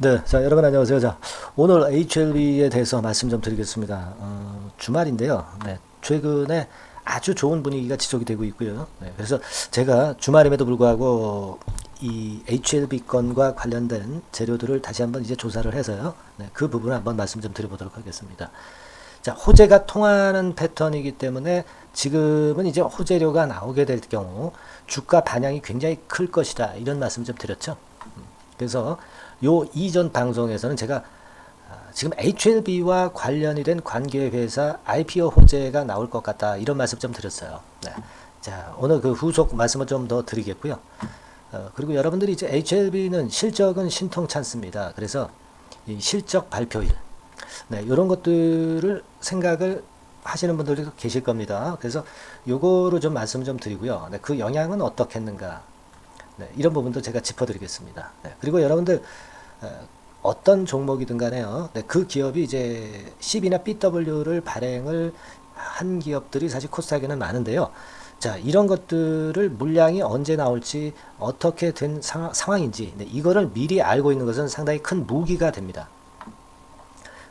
네, 자, 여러분 안녕하세요. 자, 오늘 HLB에 대해서 말씀 좀 드리겠습니다. 주말인데요. 네, 최근에 아주 좋은 분위기가 지속이 되고 있고요. 네, 그래서 제가 주말임에도 불구하고 이 HLB 건과 관련된 재료들을 다시 한번 이제 조사를 해서요. 네, 그 부분을 한번 말씀 좀 드려보도록 하겠습니다. 자, 호재가 통하는 패턴이기 때문에 지금은 이제 호재료가 나오게 될 경우 주가 반향이 굉장히 클 것이다. 이런 말씀 좀 드렸죠. 그래서 요 이전 방송에서는 제가 지금 HLB와 관련이 된 관계회사 IPO 호재가 나올 것 같다 이런 말씀 좀 드렸어요. 네. 자, 오늘 그 후속 말씀을 좀 더 드리겠고요. 그리고 여러분들이 이제 HLB는 실적은 신통찮습니다. 그래서 이 실적 발표일, 네, 이런 것들을 생각을 하시는 분들도 계실 겁니다. 그래서 요거를 좀 말씀 좀 드리고요. 네, 그 영향은 어떻겠는가? 네, 이런 부분도 제가 짚어드리겠습니다. 네, 그리고 여러분들 어떤 종목이든 간에요. 네, 그 기업이 이제 CB나 BW를 발행을 한 기업들이 사실 코스닥에는 많은데요. 자, 이런 것들을 물량이 언제 나올지 어떻게 된 상황인지 네, 이거를 미리 알고 있는 것은 상당히 큰 무기가 됩니다.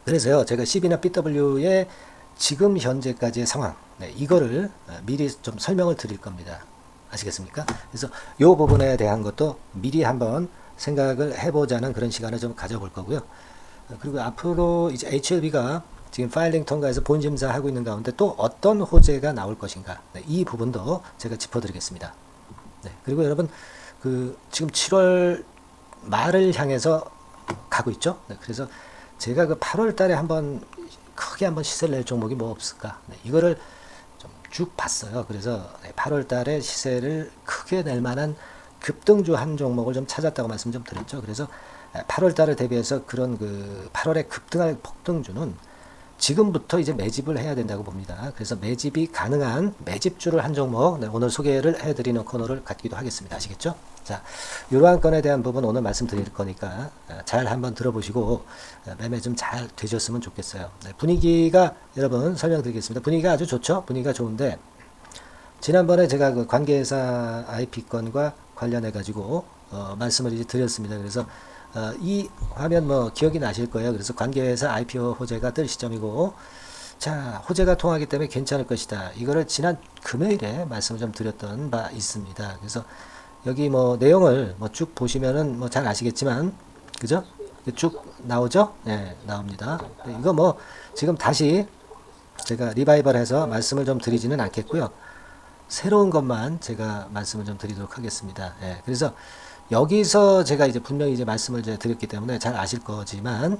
그래서요, 제가 CB나 BW의 지금 현재까지의 상황, 네, 이거를 미리 좀 설명을 드릴 겁니다. 아시겠습니까? 그래서 이 부분에 대한 것도 미리 한번 생각을 해보자는 그런 시간을 좀 가져볼 거고요. 그리고 앞으로 이제 HLB가 지금 파일링 통과해서 본심사 하고 있는 가운데 또 어떤 호재가 나올 것인가, 네, 이 부분도 제가 짚어드리겠습니다. 네, 그리고 여러분 그 지금 7월 말을 향해서 가고 있죠. 네, 그래서 제가 그 8월 달에 한번 크게 한번 시세를 낼 종목이 뭐 없을까, 네, 이거를 좀 쭉 봤어요. 그래서 8월 달에 시세를 크게 낼 만한 급등주 한 종목을 좀 찾았다고 말씀 좀 드렸죠. 그래서 8월 달을 대비해서 그런 그 8월에 급등할 폭등주는 지금부터 이제 매집을 해야 된다고 봅니다. 그래서 매집이 가능한 매집주를 한 종목, 네, 오늘 소개를 해드리는 코너를 갖기도 하겠습니다. 아시겠죠? 자, 이러한 건에 대한 부분 오늘 말씀드릴 거니까 잘 한번 들어보시고 매매 좀 잘 되셨으면 좋겠어요. 네, 분위기가 여러분 설명드리겠습니다. 분위기가 아주 좋죠? 분위기가 좋은데 지난번에 제가 그 관계회사 IP건과 관련해 가지고 말씀을 이제 드렸습니다. 그래서 이 화면 뭐 기억이 나실 거예요. 그래서 관계회사 IPO 호재가 뜰 시점이고, 자, 호재가 통하기 때문에 괜찮을 것이다. 이거를 지난 금요일에 말씀을 좀 드렸던 바 있습니다. 그래서 여기 뭐 내용을 뭐 쭉 보시면은 뭐 잘 아시겠지만, 그죠? 쭉 나오죠? 네, 나옵니다. 이거 뭐 지금 다시 제가 리바이벌해서 말씀을 좀 드리지는 않겠고요. 새로운 것만 제가 말씀을 좀 드리도록 하겠습니다. 예, 그래서 여기서 제가 이제 분명히 이제 말씀을 이제 드렸기 때문에 잘 아실 거지만,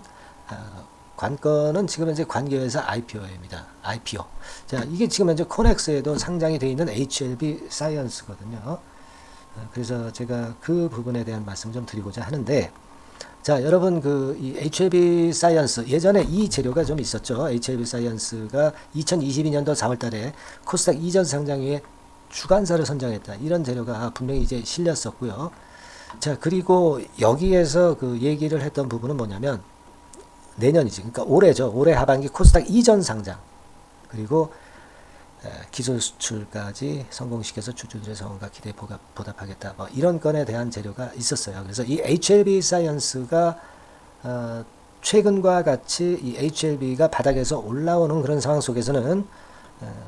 관건은 지금 현재 관계회사 IPO입니다. IPO. 자, 이게 지금 현재 코넥스에도 상장이 되어 있는 HLB 사이언스거든요. 그래서 제가 그 부분에 대한 말씀 좀 드리고자 하는데, 자, 여러분 그 이 HLB 사이언스 예전에 이 재료가 좀 있었죠. HLB 사이언스가 2022년도 4월달에 코스닥 이전 상장위에 주관사를 선정했다. 이런 재료가 분명히 이제 실렸었고요. 자, 그리고 여기에서 그 얘기를 했던 부분은 뭐냐면 내년이지. 그러니까 올해죠. 올해 하반기 코스닥 이전 상장. 그리고 기술 수출까지 성공시켜서 주주들의 성원과 기대에 보답하겠다. 뭐 이런 건에 대한 재료가 있었어요. 그래서 이 HLB 사이언스가 최근과 같이 이 HLB가 바닥에서 올라오는 그런 상황 속에서는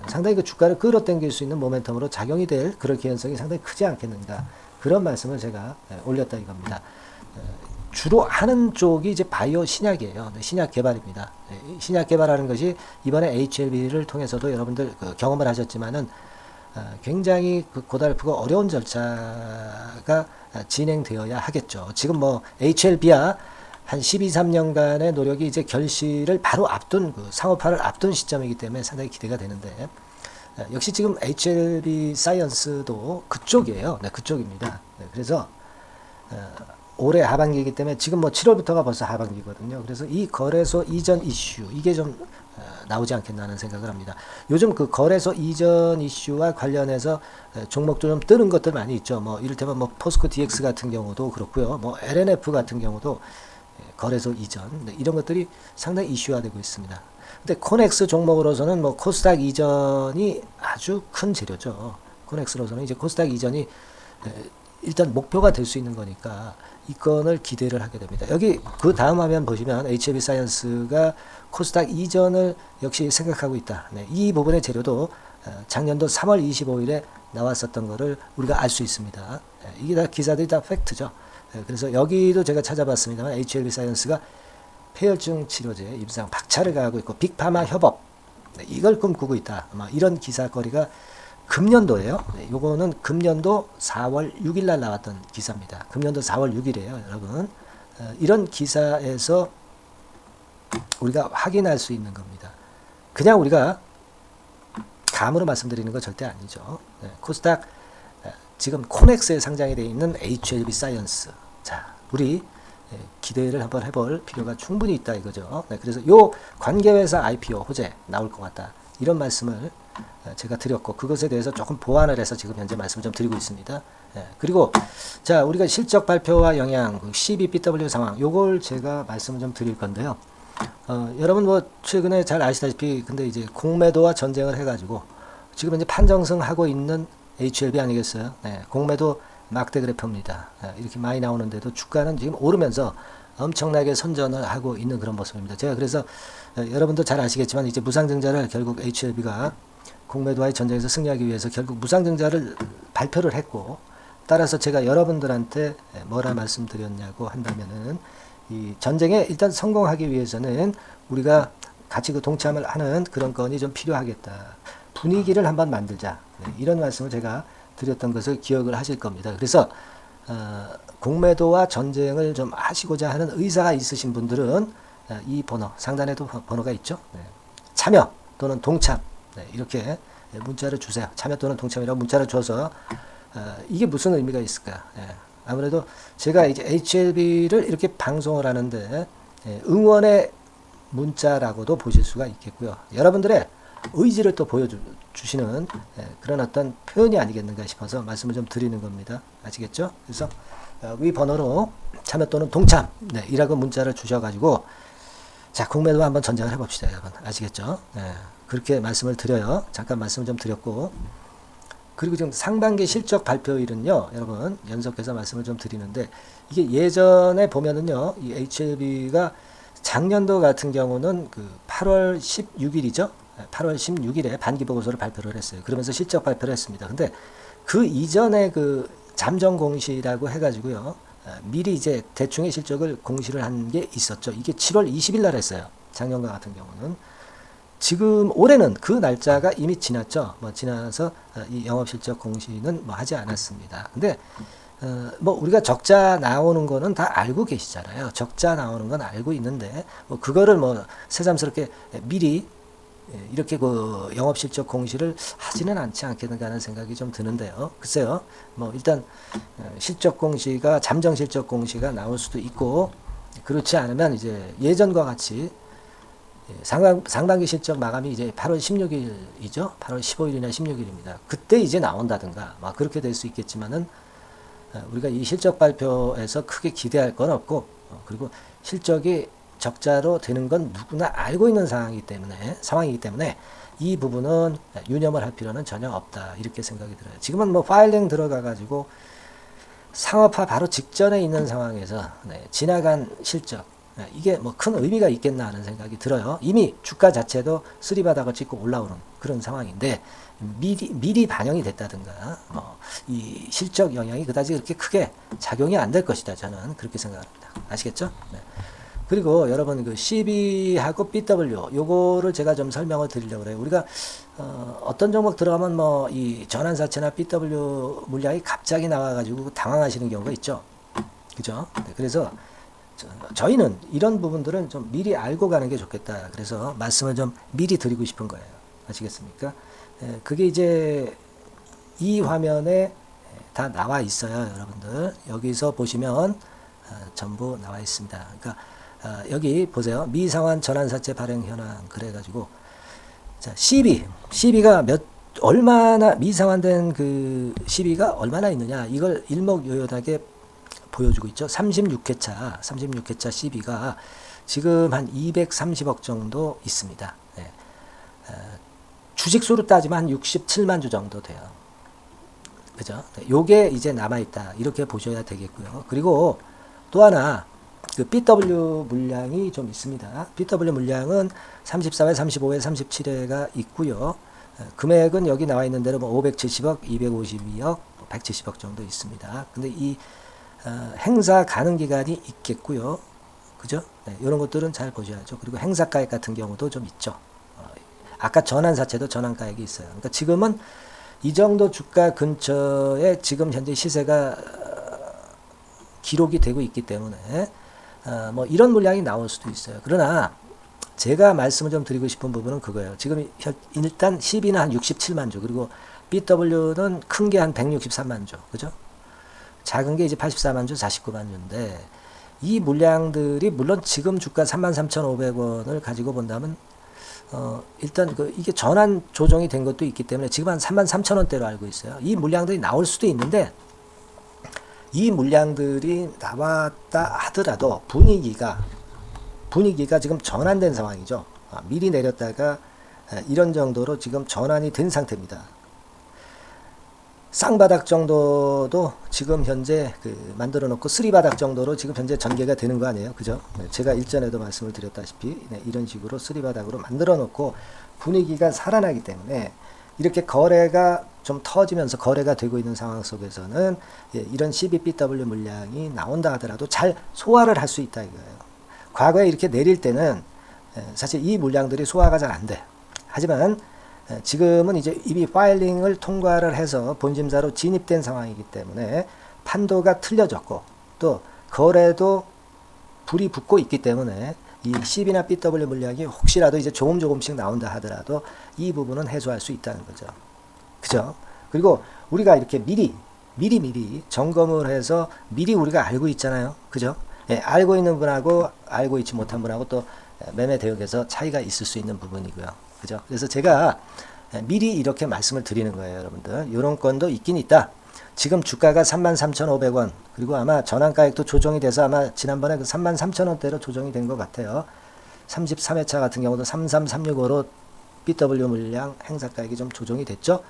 상당히 그 주가를 끌어당길 수 있는 모멘텀으로 작용이 될 그런 개연성이 상당히 크지 않겠는가, 그런 말씀을 제가 올렸다 이겁니다. 주로 하는 쪽이 이제 바이오 신약이에요. 신약 개발입니다. 신약 개발하는 것이 이번에 HLB를 통해서도 여러분들 그 경험을 하셨지만은 굉장히 그 고달프고 어려운 절차가 진행되어야 하겠죠. 지금 뭐 HLB야 한 12, 3년간의 노력이 이제 결실을 바로 앞둔 그 상업화를 앞둔 시점이기 때문에 상당히 기대가 되는데, 역시 지금 HLB 사이언스도 그쪽이에요. 네, 그쪽입니다. 네, 그래서 올해 하반기이기 때문에 지금 뭐 7월부터가 벌써 하반기거든요. 그래서 이 거래소 이전 이슈 이게 좀 나오지 않겠나 하는 생각을 합니다. 요즘 그 거래소 이전 이슈와 관련해서 종목도 좀 뜨는 것들 많이 있죠. 뭐 이를테면 뭐 포스코 DX 같은 경우도 그렇고요. 뭐 LNF 같은 경우도 거래소 이전, 네, 이런 것들이 상당히 이슈화되고 있습니다. 근데 코넥스 종목으로서는 뭐 코스닥 이전이 아주 큰 재료죠. 코넥스로서는 이제 코스닥 이전이 일단 목표가 될 수 있는 거니까 이 건을 기대를 하게 됩니다. 여기 그 다음 화면 보시면 HLB 사이언스가 코스닥 이전을 역시 생각하고 있다. 네, 이 부분의 재료도 작년도 3월 25일에 나왔었던 거를 우리가 알 수 있습니다. 네, 이게 다 기사들이 다 팩트죠. 네, 그래서 여기도 제가 찾아봤습니다만 HLB 사이언스가 폐혈증 치료제 임상 박차를 가하고 있고 빅파마 협업, 네, 이걸 꿈꾸고 있다. 아마 이런 기사거리가 금년도예요. 네, 요거는 금년도 4월 6일 날 나왔던 기사입니다. 금년도 4월 6일이에요, 여러분. 이런 기사에서 우리가 확인할 수 있는 겁니다. 그냥 우리가 감으로 말씀드리는 거 절대 아니죠. 네, 코스닥 지금 코넥스에 상장이 되어 있는 HLB 사이언스. 자, 우리 기대를 한번 해볼 필요가 충분히 있다 이거죠. 네, 그래서 요 관계회사 IPO 호재 나올 것 같다. 이런 말씀을 제가 드렸고 그것에 대해서 조금 보완을 해서 지금 현재 말씀을 좀 드리고 있습니다. 예, 그리고 자 우리가 실적 발표와 영향, CBBW 상황 요걸 제가 말씀을 좀 드릴 건데요. 여러분 뭐 최근에 잘 아시다시피 근데 이제 공매도와 전쟁을 해가지고 지금 이제 판정승하고 있는 HLB 아니겠어요? 네, 공매도 막대 그래프입니다. 이렇게 많이 나오는데도 주가는 지금 오르면서 엄청나게 선전을 하고 있는 그런 모습입니다. 제가 그래서 여러분도 잘 아시겠지만 이제 무상증자를 결국 HLB가 공매도와의 전쟁에서 승리하기 위해서 결국 무상증자를 발표를 했고 따라서 제가 여러분들한테 뭐라 말씀드렸냐고 한다면은 이 전쟁에 일단 성공하기 위해서는 우리가 같이 그 동참을 하는 그런 건이 좀 필요하겠다. 분위기를 한번 만들자. 네, 이런 말씀을 제가 드렸던 것을 기억을 하실 겁니다. 그래서 공매도와 전쟁을 좀 하시고자 하는 의사가 있으신 분들은 이 번호, 상단에도 번호가 있죠. 네. 참여 또는 동참, 네, 이렇게 문자를 주세요. 참여 또는 동참이라고 문자를 줘서 이게 무슨 의미가 있을까? 네. 아무래도 제가 이제 HLB를 이렇게 방송을 하는데 응원의 문자라고도 보실 수가 있겠고요. 여러분들의 의지를 또 보여주시는 그런 어떤 표현이 아니겠는가 싶어서 말씀을 좀 드리는 겁니다. 아시겠죠? 그래서 위 번호로 참여 또는 동참, 네, 이라고 문자를 주셔가지고 자 공매도 한번 전쟁을 해봅시다, 여러분. 아시겠죠? 네, 그렇게 말씀을 드려요. 잠깐 말씀을 좀 드렸고 그리고 지금 상반기 실적 발표일은요, 여러분 연속해서 말씀을 좀 드리는데 이게 예전에 보면은요, 이 HLB가 작년도 같은 경우는 그 8월 16일이죠. 8월 16일에 반기 보고서를 발표를 했어요. 그러면서 실적 발표를 했습니다. 근데 그 이전에 그 잠정 공시라고 해가지고요, 미리 이제 대충의 실적을 공시를 한 게 있었죠. 이게 7월 20일 날 했어요. 작년과 같은 경우는. 지금 올해는 그 날짜가 이미 지났죠. 뭐 지나서 이 영업실적 공시는 뭐 하지 않았습니다. 근데 뭐 우리가 적자 나오는 거는 다 알고 계시잖아요. 적자 나오는 건 알고 있는데 뭐 그거를 뭐 새삼스럽게 미리 이렇게 그 영업실적 공시를 하지는 않지 않겠는가 하는 생각이 좀 드는데요. 글쎄요. 뭐 일단 실적 공시가 잠정 실적 공시가 나올 수도 있고 그렇지 않으면 이제 예전과 같이 상반기 실적 마감이 이제 8월 16일이죠. 8월 15일이나 16일입니다. 그때 이제 나온다든가 막 그렇게 될 수 있겠지만은 우리가 이 실적 발표에서 크게 기대할 건 없고 그리고 실적이 적자로 되는 건 누구나 알고 있는 상황이기 때문에 이 부분은 유념을 할 필요는 전혀 없다. 이렇게 생각이 들어요. 지금은 뭐 파일링 들어가 가지고 상업화 바로 직전에 있는 상황에서 지나간 실적 이게 뭐 큰 의미가 있겠나 하는 생각이 들어요. 이미 주가 자체도 쓰리바닥을 찍고 올라오는 그런 상황인데 미리 반영이 됐다든가 이 실적 영향이 그다지 그렇게 크게 작용이 안 될 것이다. 저는 그렇게 생각합니다. 아시겠죠? 네. 그리고 여러분 그 CB하고 BW 요거를 제가 좀 설명을 드리려고 그래요. 우리가 어떤 종목 들어가면 뭐 이 전환사채나 BW 물량이 갑자기 나와가지고 당황하시는 경우가 있죠. 그죠? 네, 그래서 저희는 이런 부분들은 좀 미리 알고 가는 게 좋겠다. 그래서 말씀을 좀 미리 드리고 싶은 거예요. 아시겠습니까? 그게 이제 이 화면에 다 나와 있어요. 여러분들 여기서 보시면 전부 나와 있습니다. 그러니까 여기 보세요. 미상환 전환사채 발행 현황 그래가지고 자 CB가 얼마나 미상환된 그 CB가 얼마나 있느냐 이걸 일목요연하게 보여주고 있죠. 36회차 CB가 지금 한 230억 정도 있습니다. 네. 주식수로 따지면 한 67만 주 정도 돼요. 그죠? 네, 요게 이제 남아있다. 이렇게 보셔야 되겠고요. 그리고 또 하나, 그 BW 물량이 좀 있습니다. BW 물량은 34회, 35회, 37회가 있고요. 금액은 여기 나와 있는 대로 뭐 570억, 252억, 170억 정도 있습니다. 근데 이 행사 가능 기간이 있겠고요. 그죠? 네, 이런 것들은 잘 보셔야죠. 그리고 행사가액 같은 경우도 좀 있죠. 아까 전환사채도 전환가액이 있어요. 그러니까 지금은 이 정도 주가 근처에 지금 현재 시세가 기록이 되고 있기 때문에 뭐 이런 물량이 나올 수도 있어요. 그러나 제가 말씀을 좀 드리고 싶은 부분은 그거예요. 지금 일단 10이나 한 67만 주, 그리고 BW는 큰 게 한 163만 주, 그죠? 작은 게 이제 84만 주, 49만 주인데 이 물량들이 물론 지금 주가 33,500원을 가지고 본다면 일단 이게 전환 조정이 된 것도 있기 때문에 지금 한 33,000원대로 알고 있어요. 이 물량들이 나올 수도 있는데 이 물량들이 나왔다 하더라도 분위기가 지금 전환된 상황이죠. 미리 내렸다가 이런 정도로 지금 전환이 된 상태입니다. 쌍바닥 정도도 지금 현재 만들어 놓고 쓰리바닥 정도로 지금 현재 전개가 되는 거 아니에요, 그죠? 제가 일전에도 말씀을 드렸다시피 이런 식으로 쓰리바닥으로 만들어 놓고 분위기가 살아나기 때문에 이렇게 거래가 좀 터지면서 거래가 되고 있는 상황 속에서는 이런 12BW 물량이 나온다 하더라도 잘 소화를 할 수 있다 이거예요. 과거에 이렇게 내릴 때는 사실 이 물량들이 소화가 잘 안 돼. 하지만 지금은 이제 이미 파일링을 통과를 해서 본심사로 진입된 상황이기 때문에 판도가 틀려졌고 또 거래도 불이 붙고 있기 때문에 이 CB나 BW 물량이 혹시라도 이제 조금씩 나온다 하더라도 이 부분은 해소할 수 있다는 거죠. 그죠? 그리고 우리가 이렇게 미리 점검을 해서 미리 우리가 알고 있잖아요. 그죠? 예, 알고 있는 분하고 알고 있지 못한 분하고 또 매매 대응에서 차이가 있을 수 있는 부분이고요. 그죠? 그래서 제가 미리 이렇게 말씀을 드리는 거예요, 여러분들. 이런 건도 있긴 있다. 지금 주가가 33,500원, 그리고 아마 전환가액도 조정이 돼서 아마 지난번에 그 33,000원대로 조정이 된 것 같아요. 33회차 같은 경우도 33365로 BW 물량 행사가액이 좀 조정이 됐죠.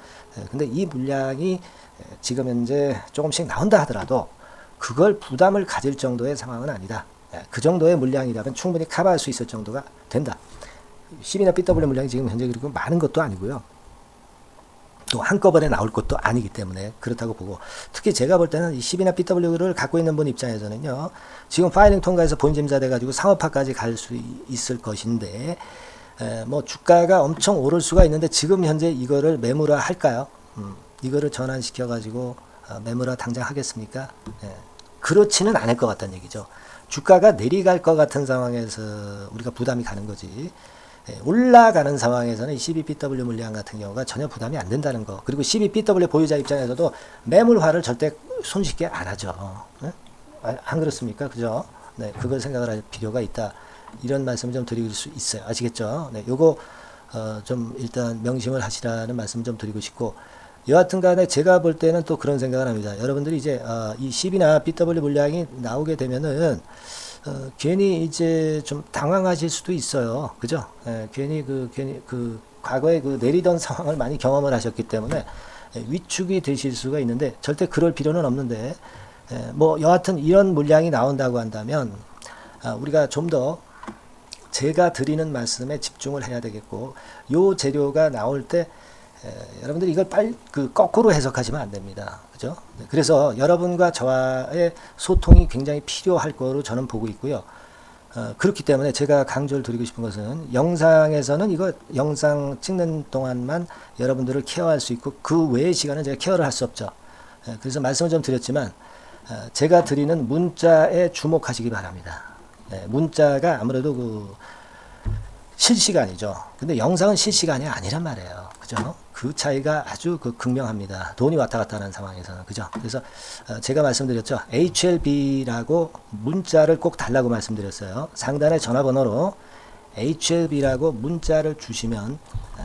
근데 이 물량이 지금 현재 조금씩 나온다 하더라도 그걸 부담을 가질 정도의 상황은 아니다. 그 정도의 물량이라면 충분히 커버할 수 있을 정도가 된다. 10이나 BW 물량이 지금 현재 그리고 많은 것도 아니고요. 또 한꺼번에 나올 것도 아니기 때문에 그렇다고 보고, 특히 제가 볼 때는 이 10이나 BW를 갖고 있는 분 입장에서는요, 지금 파일링 통과해서 본짐사 돼가지고 상업화까지 갈 수 있을 것인데, 뭐 주가가 엄청 오를 수가 있는데 지금 현재 이거를 매물화 할까요? 이거를 전환시켜가지고 매물화 당장 하겠습니까? 그렇지는 않을 것 같다는 얘기죠. 주가가 내려갈 것 같은 상황에서 우리가 부담이 가는 거지. 올라가는 상황에서는 12BW 물량 같은 경우가 전혀 부담이 안 된다는 거. 그리고 12BW 보유자 입장에서도 매물화를 절대 손쉽게 안 하죠. 안 그렇습니까? 그죠? 네, 그걸 생각을 할 필요가 있다. 이런 말씀을 좀 드릴 수 있어요. 아시겠죠? 네, 요거 좀 일단 명심을 하시라는 말씀 좀 드리고 싶고, 여하튼 간에 제가 볼 때는 또 그런 생각을 합니다. 여러분들이 이제 이 10이나 BW 물량이 나오게 되면은 괜히 이제 좀 당황하실 수도 있어요. 그죠? 괜히 그 과거에 그 내리던 상황을 많이 경험을 하셨기 때문에 위축이 되실 수가 있는데 절대 그럴 필요는 없는데, 뭐 여하튼 이런 물량이 나온다고 한다면 우리가 좀 더 제가 드리는 말씀에 집중을 해야 되겠고, 요 재료가 나올 때 여러분들이 이걸 거꾸로 해석하시면 안 됩니다. 그죠? 그래서 여러분과 저와의 소통이 굉장히 필요할 거로 저는 보고 있고요. 그렇기 때문에 제가 강조를 드리고 싶은 것은, 영상에서는 이거 영상 찍는 동안만 여러분들을 케어할 수 있고 그 외의 시간은 제가 케어를 할 수 없죠. 그래서 말씀을 좀 드렸지만 제가 드리는 문자에 주목하시기 바랍니다. 문자가 아무래도 실시간이죠. 근데 영상은 실시간이 아니란 말이에요. 그죠? 그 차이가 아주 극명합니다. 돈이 왔다 갔다 하는 상황에서는. 그죠? 그래서 제가 말씀드렸죠. HLB라고 문자를 꼭 달라고 말씀드렸어요. 상단의 전화번호로 HLB라고 문자를 주시면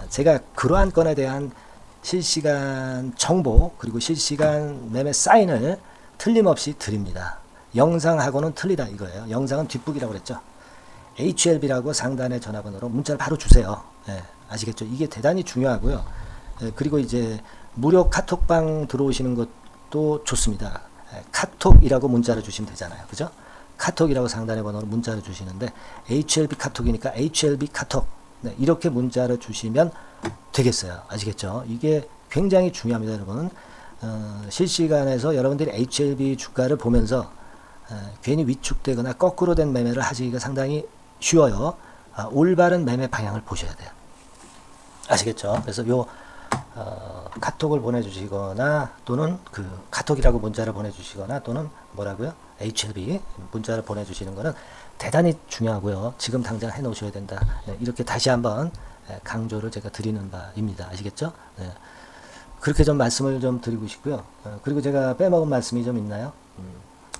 제가 그러한 건에 대한 실시간 정보, 그리고 실시간 매매 사인을 틀림없이 드립니다. 영상하고는 틀리다 이거예요. 영상은 뒷북이라고 그랬죠. HLB라고 상단의 전화번호로 문자를 바로 주세요. 아시겠죠? 이게 대단히 중요하고요. 그리고 이제 무료 카톡방 들어오시는 것도 좋습니다. 카톡이라고 문자를 주시면 되잖아요. 그죠? 카톡이라고 상단의 번호로 문자를 주시는데 HLB 카톡이니까 HLB 카톡, 네, 이렇게 문자를 주시면 되겠어요. 아시겠죠? 이게 굉장히 중요합니다, 여러분. 실시간에서 여러분들이 HLB 주가를 보면서 괜히 위축되거나 거꾸로 된 매매를 하시기가 상당히 쉬워요. 올바른 매매 방향을 보셔야 돼요. 아시겠죠? 그래서 요 카톡을 보내주시거나 또는 그 카톡이라고 문자를 보내주시거나 또는 뭐라고요? HLB 문자를 보내주시는 거는 대단히 중요하고요. 지금 당장 해놓으셔야 된다. 네, 이렇게 다시 한번 강조를 제가 드리는 바입니다. 아시겠죠? 네. 그렇게 좀 말씀을 좀 드리고 싶고요. 그리고 제가 빼먹은 말씀이 좀 있나요?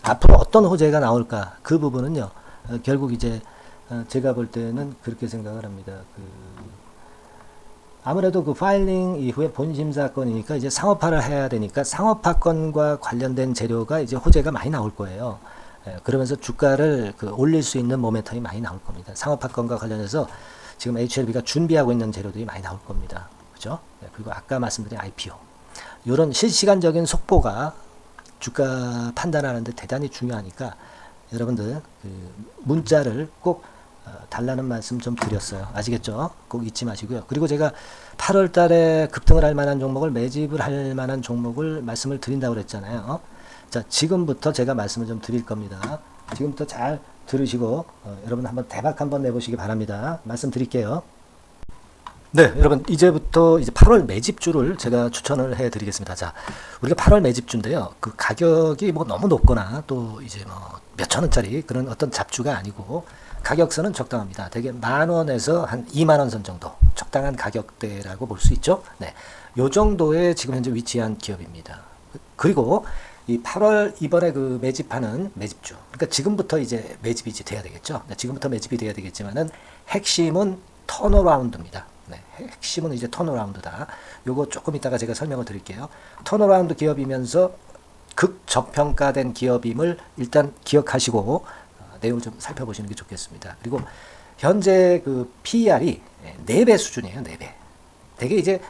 앞으로 어떤 호재가 나올까? 그 부분은요. 결국 이제 제가 볼 때는 그렇게 생각을 합니다. 아무래도 그 파일링 이후에 본심 사건이니까 이제 상업화를 해야 되니까 상업화건과 관련된 재료가 이제 호재가 많이 나올 거예요. 그러면서 주가를 올릴 수 있는 모멘텀이 많이 나올 겁니다. 상업화건과 관련해서 지금 HLB가 준비하고 있는 재료들이 많이 나올 겁니다. 그죠? 그리고 아까 말씀드린 IPO. 이런 실시간적인 속보가 주가 판단하는데 대단히 중요하니까 여러분들 문자를 꼭 달라는 말씀 좀 드렸어요. 아시겠죠? 꼭 잊지 마시고요. 그리고 제가 8월 달에 급등을 할 만한 종목을 매집을 할 만한 종목을 말씀을 드린다고 그랬잖아요. 자, 지금부터 제가 말씀을 좀 드릴 겁니다. 지금부터 잘 들으시고 여러분 한번 대박 한번 내보시기 바랍니다. 말씀 드릴게요. 네, 여러분 이제부터 이제 8월 매집주를 제가 추천을 해드리겠습니다. 자, 우리가 8월 매집주인데요. 그 가격이 뭐 너무 높거나 또 이제 뭐 몇천 원짜리 그런 어떤 잡주가 아니고 가격선은 적당합니다. 대개 10,000원에서 한 20,000원 선 정도 적당한 가격대라고 볼 수 있죠. 네, 요 정도에 지금 현재 위치한 기업입니다. 그리고 이 8월 이번에 그 매집하는 매집주, 그러니까 지금부터 이제 매집이 이제 돼야 되겠죠. 네, 지금부터 매집이 돼야 되겠지만은 핵심은 턴어라운드입니다. 네, 핵심은 이제 턴어라운드다. 요거 조금 이따가 제가 설명을 드릴게요. 턴어라운드 기업이면서 극저평가된 기업임을 일단 기억하시고 내용을 좀 살펴보시는 게 좋겠습니다. 그리고 현재 그 PER이 4배 수준이에요. 4배. 되게 이제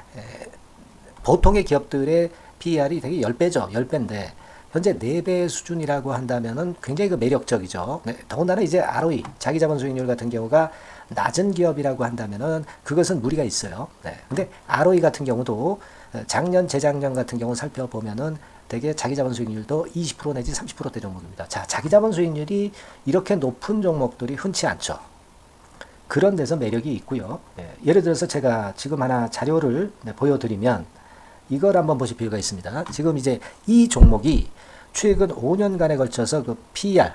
보통의 기업들의 PER이 되게 10배죠. 10배인데 현재 4배 수준이라고 한다면은 굉장히 그 매력적이죠. 네, 더군다나 이제 ROE, 자기자본 수익률 같은 경우가 낮은 기업이라고 한다면은 그것은 무리가 있어요. 네. 근데 ROE 같은 경우도 작년, 재작년 같은 경우 살펴보면은 되게 자기자본 수익률도 20% 내지 30%대 종목입니다. 자, 자기자본 수익률이 이렇게 높은 종목들이 흔치 않죠. 그런 데서 매력이 있고요. 네. 예를 들어서 제가 지금 하나 자료를 보여드리면 이걸 한번 보실 필요가 있습니다. 지금 이제 이 종목이 최근 5년간에 걸쳐서 그 PER,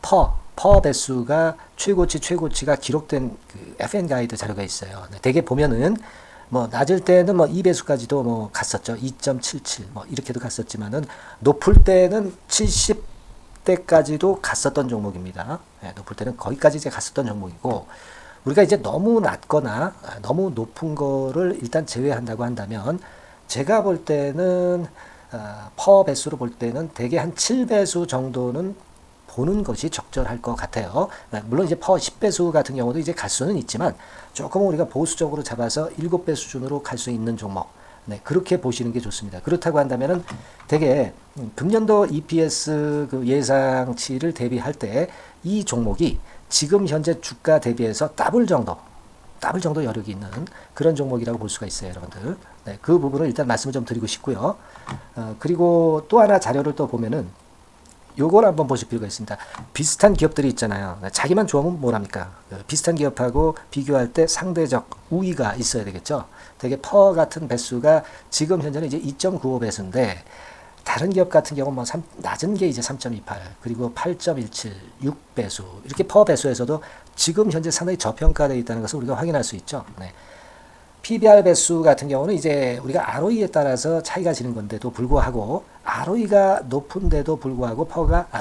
퍼 배수가 최고치가 기록된 그 FN 가이드 자료가 있어요. 네, 되게 보면은 뭐 낮을 때는 뭐 2배수까지도 뭐 갔었죠. 2.77 뭐 이렇게도 갔었지만은 높을 때는 70대까지도 갔었던 종목입니다. 네, 높을 때는 거기까지 이제 갔었던 종목이고 우리가 이제 너무 낮거나 너무 높은 거를 일단 제외한다고 한다면 제가 볼 때는 퍼 배수로 볼 때는 대개 한 7배수 정도는 보는 것이 적절할 것 같아요. 물론 이제 퍼 10배수 같은 경우도 이제 갈 수는 있지만 조금 우리가 보수적으로 잡아서 7배 수준으로 갈 수 있는 종목. 네, 그렇게 보시는 게 좋습니다. 그렇다고 한다면은 되게 금년도 EPS 그 예상치를 대비할 때 이 종목이 지금 현재 주가 대비해서 더블 정도 여력이 있는 그런 종목이라고 볼 수가 있어요, 여러분들. 네, 그 부분을 일단 말씀을 좀 드리고 싶고요. 그리고 또 하나 자료를 또 보면은 요걸 한번 보실 필요가 있습니다. 비슷한 기업들이 있잖아요. 자기만 좋으면 뭐랍니까? 비슷한 기업하고 비교할 때 상대적 우위가 있어야 되겠죠. 되게 퍼 같은 배수가 지금 현재는 이제 2.95배수인데 다른 기업 같은 경우 뭐 낮은 게 이제 3.28 그리고 8.17 6배수 이렇게 퍼 배수에서도 지금 현재 상당히 저평가되어 있다는 것을 우리가 확인할 수 있죠. 네. PBR 배수 같은 경우는 이제 우리가 ROE에 따라서 차이가 지는 건데도 불구하고 ROE가 높은데도 불구하고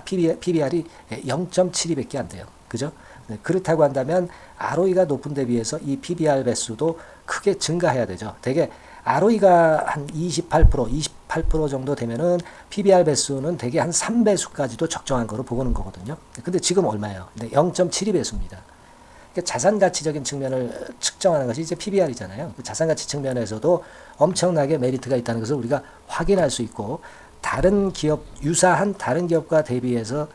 PBR이 0.72밖에 안 돼요. 그죠? 네, 그렇다고 한다면 ROE가 높은 데 비해서 이 PBR 배수도 크게 증가해야 되죠. 되게 ROE가 한 28% 정도 되면은 PBR 배수는 되게 한 3배수까지도 적정한 거로 보고는 거거든요. 근데 지금 얼마예요? 네, 0.72배수입니다. 그러니까 자산 가치적인 측면을 측정하는 것이 이제 PBR이잖아요. 그 자산 가치 측면에서도 엄청나게 메리트가 있다는 것을 우리가 확인할 수 있고, 다른 기업, 유사한 다른 기업과 대비해서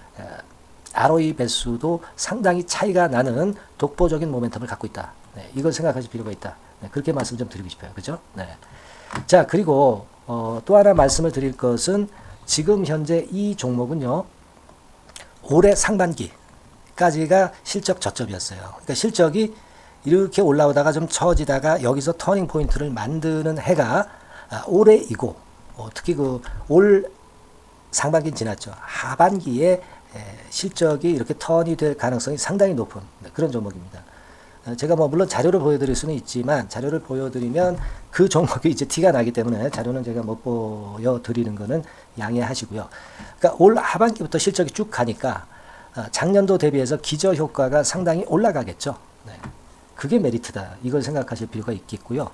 ROE 배수도 상당히 차이가 나는 독보적인 모멘텀을 갖고 있다. 네, 이걸 생각하실 필요가 있다. 네, 그렇게 말씀 좀 드리고 싶어요. 그죠? 네. 자, 그리고 또 하나 말씀을 드릴 것은, 지금 현재 이 종목은요, 올해 상반기까지가 실적 저점이었어요. 그러니까 실적이 이렇게 올라오다가 좀 처지다가 여기서 터닝 포인트를 만드는 해가 올해이고, 특히 그 올 상반기는 지났죠. 하반기에 실적이 이렇게 턴이 될 가능성이 상당히 높은 그런 종목입니다. 제가 뭐 물론 자료를 보여드릴 수는 있지만, 자료를 보여드리면 그 종목이 이제 티가 나기 때문에 자료는 제가 못 보여드리는 거는 양해하시고요. 그러니까 올 하반기부터 실적이 쭉 가니까 작년도 대비해서 기저 효과가 상당히 올라가겠죠. 네. 그게 메리트다. 이걸 생각하실 필요가 있겠고요.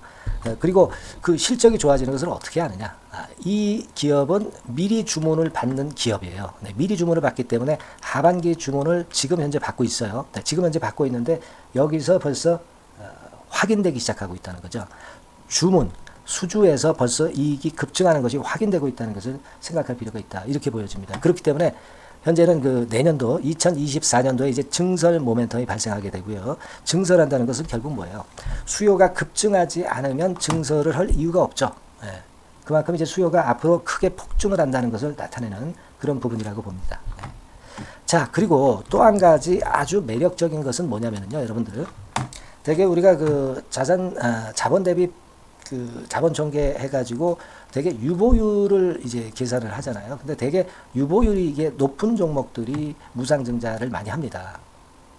그리고 그 실적이 좋아지는 것을 어떻게 아느냐. 이 기업은 미리 주문을 받는 기업이에요. 네, 미리 주문을 받기 때문에 하반기 주문을 지금 현재 받고 있어요. 네, 지금 현재 받고 있는데 여기서 벌써 확인되기 시작하고 있다는 거죠. 주문, 수주에서 벌써 이익이 급증하는 것이 확인되고 있다는 것을 생각할 필요가 있다. 이렇게 보여집니다. 그렇기 때문에 현재는 그 내년도 2024년도에 이제 증설 모멘텀이 발생하게 되고요. 증설한다는 것은 결국 뭐예요? 수요가 급증하지 않으면 증설을 할 이유가 없죠. 네. 그만큼 이제 수요가 앞으로 크게 폭증을 한다는 것을 나타내는 그런 부분이라고 봅니다. 네. 자, 그리고 또 한 가지 아주 매력적인 것은 뭐냐면요, 여러분들. 되게 우리가 그 자본 대비 그 자본 전개해가지고 되게 유보율을 이제 계산을 하잖아요. 근데 되게 유보율이 이게 높은 종목들이 무상증자를 많이 합니다.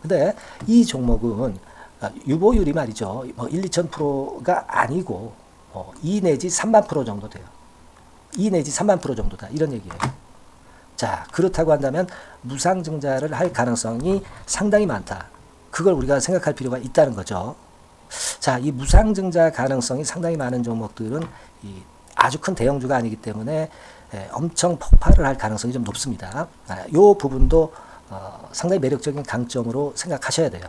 근데 이 종목은 유보율이 말이죠. 뭐 1, 2,000%가 아니고 2 내지 3만 프로 정도 돼요. 2 내지 3만 프로 정도다. 이런 얘기예요. 자, 그렇다고 한다면 무상증자를 할 가능성이 상당히 많다. 그걸 우리가 생각할 필요가 있다는 거죠. 자, 이 무상증자 가능성이 상당히 많은 종목들은 아주 큰 대형주가 아니기 때문에 엄청 폭발을 할 가능성이 좀 높습니다. 이 부분도 상당히 매력적인 강점으로 생각하셔야 돼요.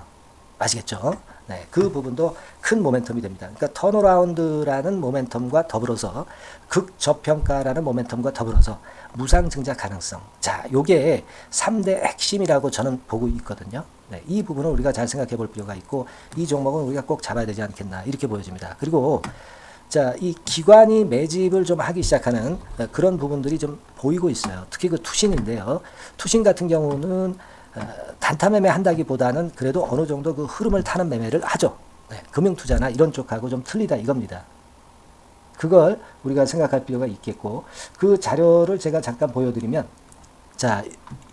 아시겠죠? 네, 그 부분도 큰 모멘텀이 됩니다. 그러니까 턴어라운드라는 모멘텀과 더불어서 극저평가라는 모멘텀과 더불어서 무상증자 가능성. 자, 요게 3대 핵심이라고 저는 보고 있거든요. 네, 이 부분을 우리가 잘 생각해 볼 필요가 있고, 이 종목은 우리가 꼭 잡아야 되지 않겠나 이렇게 보여집니다. 그리고 자, 이 기관이 매집을 좀 하기 시작하는 그런 부분들이 좀 보이고 있어요. 특히 그 투신인데요. 투신 같은 경우는 단타 매매 한다기보다는 그래도 어느 정도 그 흐름을 타는 매매를 하죠. 네, 금융투자나 이런 쪽하고 좀 틀리다 이겁니다. 그걸 우리가 생각할 필요가 있겠고, 그 자료를 제가 잠깐 보여드리면, 자,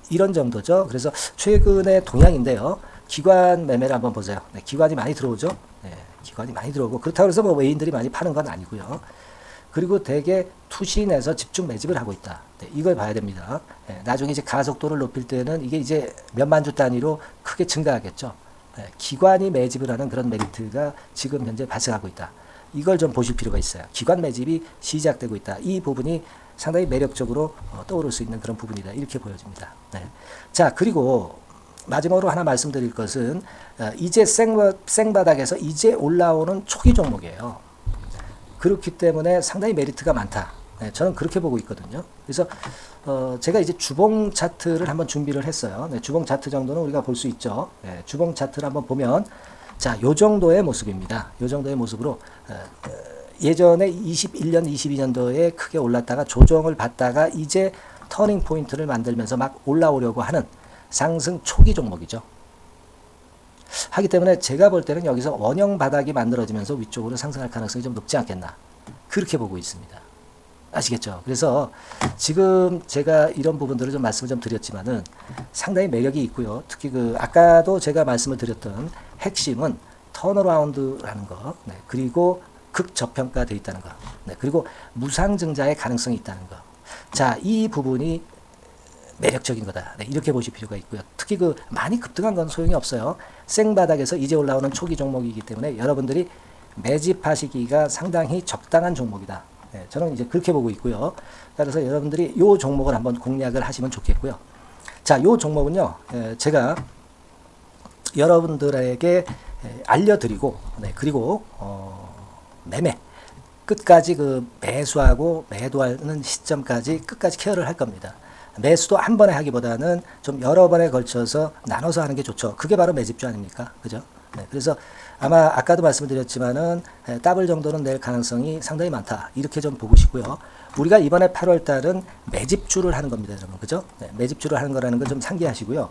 이런 정도죠. 그래서 최근의 동향인데요. 기관 매매를 한번 보세요. 네, 기관이 많이 들어오죠. 네, 기관이 많이 들어오고, 그렇다고 해서 뭐 외인들이 많이 파는 건 아니고요. 그리고 대개 투신에서 집중 매집을 하고 있다. 네, 이걸 봐야 됩니다. 네, 나중에 이제 가속도를 높일 때는 이게 이제 몇만 주 단위로 크게 증가하겠죠. 네, 기관이 매집을 하는 그런 메리트가 지금 현재 발생하고 있다. 이걸 좀 보실 필요가 있어요. 기관 매집이 시작되고 있다. 이 부분이 상당히 매력적으로 떠오를 수 있는 그런 부분이다. 이렇게 보여집니다. 네. 자, 그리고 마지막으로 하나 말씀드릴 것은 이제 생바닥에서 이제 올라오는 초기 종목이에요. 그렇기 때문에 상당히 메리트가 많다. 네, 저는 그렇게 보고 있거든요. 그래서 제가 이제 주봉 차트를 한번 준비를 했어요. 네, 주봉 차트 정도는 우리가 볼 수 있죠. 네, 주봉 차트를 한번 보면, 자, 요 정도의 모습입니다. 요 정도의 모습으로 예전에 21년, 22년도에 크게 올랐다가 조정을 받다가 이제 터닝 포인트를 만들면서 막 올라오려고 하는 상승 초기 종목이죠. 하기 때문에 제가 볼 때는 여기서 원형 바닥이 만들어지면서 위쪽으로 상승할 가능성이 좀 높지 않겠나. 그렇게 보고 있습니다. 아시겠죠? 그래서 지금 제가 이런 부분들을 좀 말씀을 좀 드렸지만은 상당히 매력이 있고요. 특히 그 아까도 제가 말씀을 드렸던 핵심은 턴어라운드라는 거, 네, 그리고 극저평가되어 있다는 거, 네, 그리고 무상증자의 가능성이 있다는 거. 자, 이 부분이 매력적인 거다. 네, 이렇게 보실 필요가 있고요. 특히 그 많이 급등한 건 소용이 없어요. 생바닥에서 이제 올라오는 초기 종목이기 때문에 여러분들이 매집하시기가 상당히 적당한 종목이다. 네, 저는 이제 그렇게 보고 있고요. 따라서 여러분들이 이 종목을 한번 공략을 하시면 좋겠고요. 자, 이 종목은요, 제가 여러분들에게 알려드리고, 네, 그리고 매매 끝까지 그 매수하고 매도하는 시점까지 끝까지 케어를 할 겁니다. 매수도 한 번에 하기보다는 좀 여러 번에 걸쳐서 나눠서 하는 게 좋죠. 그게 바로 매집주 아닙니까? 그죠? 네, 그래서 아마 아까도 말씀드렸지만은 더블 정도는 낼 가능성이 상당히 많다. 이렇게 좀 보시고요. 우리가 이번에 8월 달은 매집주를 하는 겁니다, 여러분. 그죠? 네, 매집주를 하는 거라는 걸 좀 상기하시고요.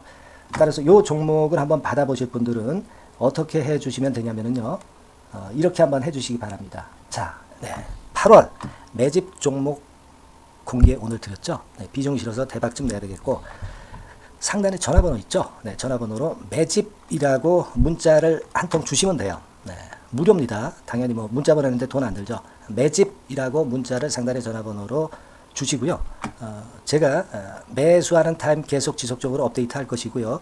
따라서 이 종목을 한번 받아보실 분들은 어떻게 해 주시면 되냐면요. 이렇게 한번 해 주시기 바랍니다. 자, 네, 8월 매집 종목 공개 오늘 드렸죠. 네, 비중 실어서 대박 좀 내야 되겠고, 상단에 전화번호 있죠. 네, 전화번호로 매집이라고 문자를 한 통 주시면 돼요. 네, 무료입니다. 당연히 뭐 문자 보내는데 돈 안 들죠. 매집이라고 문자를 상단에 전화번호로 주시고요. 제가 매수하는 타임 계속 지속적으로 업데이트 할 것이고요.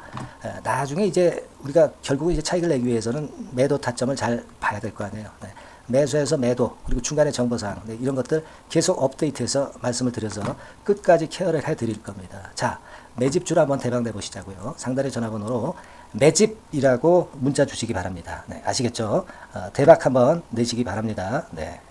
나중에 이제 우리가 결국 이제 차익을 내기 위해서는 매도 타점을 잘 봐야 될 거 아니에요. 네. 매수해서 매도, 그리고 중간에 정보사항, 네, 이런 것들 계속 업데이트해서 말씀을 드려서 끝까지 케어를 해드릴 겁니다. 자, 매집주로 한번 대박 내보시자고요. 상단의 전화번호로 매집이라고 문자 주시기 바랍니다. 네, 아시겠죠? 대박 한번 내시기 바랍니다. 네.